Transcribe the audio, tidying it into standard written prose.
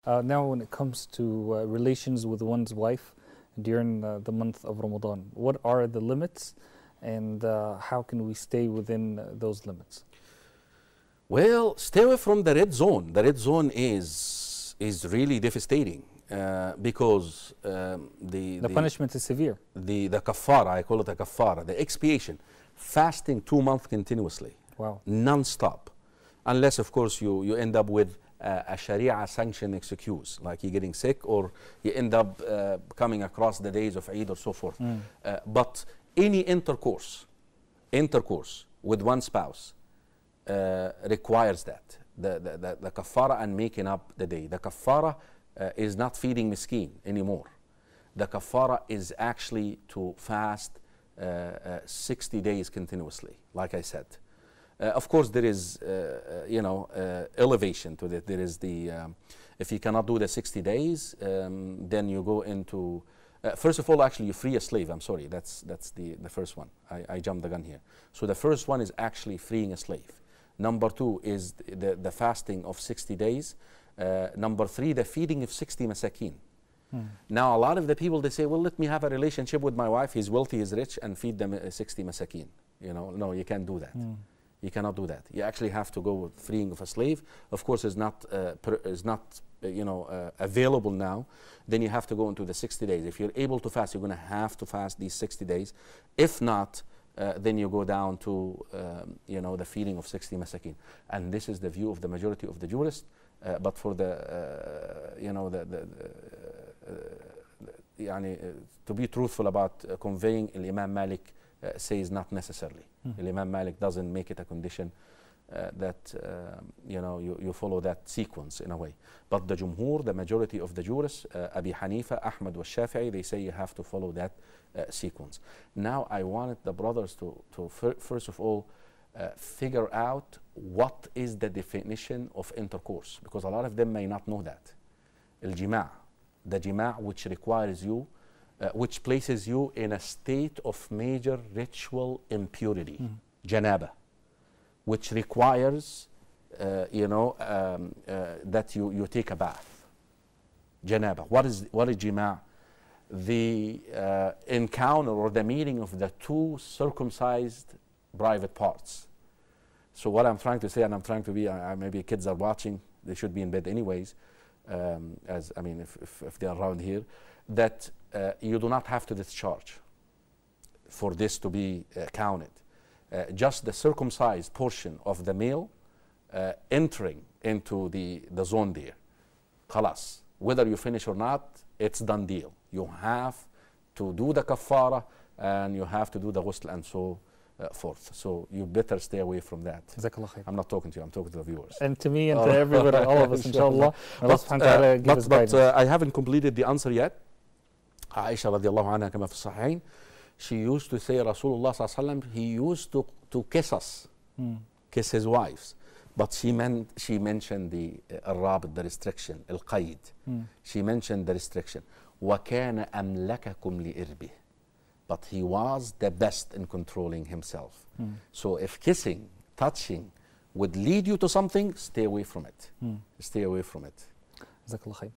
Now, when it comes to relations with one's wife during the month of Ramadan, what are the limits, and how can we stay within those limits? Well, stay away from the red zone. The red zone is really devastating because the punishment is severe. The kafara, I call it a kafara, the expiation, fasting 2 months continuously, wow, non-stop, unless of course you end up with a Sharia sanctioned excuse, like you're getting sick or you end up coming across the days of Eid or so forth. But any intercourse with one spouse requires that, the kafara and making up the day. The kafara is not feeding miskin anymore. The kafara is actually to fast 60 days continuously, like I said. Of course, there is, elevation to that. There is the, if you cannot do the 60 days, then you go into, first of all, actually, you free a slave. I'm sorry, that's the first one. I jumped the gun here. So the first one is actually freeing a slave. Number 2 is the fasting of 60 days. Number 3, the feeding of 60 masakin. Now, a lot of the people, they say, well, let me have a relationship with my wife. He's wealthy, he's rich, and feed them 60 masakin. No, you can't do that. You cannot do that. You actually have to go with freeing of a slave. Of course, is not available now. Then you have to go into the 60 days. If you're able to fast, you're going to have to fast these 60 days. If not, then you go down to the feeding of 60 masakin. And this is the view of the majority of the jurists. But for to be truthful about conveying, Imam Malik says not necessarily. Imam Malik doesn't make it a condition that you follow that sequence in a way. But the Jumhur, the majority of the jurists, Abi Hanifa, Ahmad, wa Shafi'i, they say you have to follow that sequence. Now, I wanted the brothers to first of all figure out what is the definition of intercourse, because a lot of them may not know that. Al-jima', the jima' which requires you, which places you in a state of major ritual impurity, janaba, which requires, that you take a bath. Janaba. What is jima'? The encounter or the meeting of the 2 circumcised private parts. So what I'm trying to say, and I'm trying to be, maybe kids are watching, they should be in bed anyways, if they're around here, that you do not have to discharge for this to be counted. Just the circumcised portion of the male entering into the zone there. Khalas. Whether you finish or not, it's done deal. You have to do the kafara and you have to do the ghusl and so forth. So you better stay away from that. I'm not talking to you, I'm talking to the viewers. And to me and to everybody, all of us, inshallah. But I haven't completed the answer yet. Aisha radiallahu anha kama fi sahihain, she used to say, Rasulullah sallallahu alaihi wasallam, he used to kiss us, kiss his wives. But she mentioned the الرابط, the restriction, القيد. She mentioned the restriction. وَكَانَ أَمْلَكَكُمْ لِإِرْبِهِ. But he was the best in controlling himself. So if kissing, touching would lead you to something, stay away from it. Stay away from it.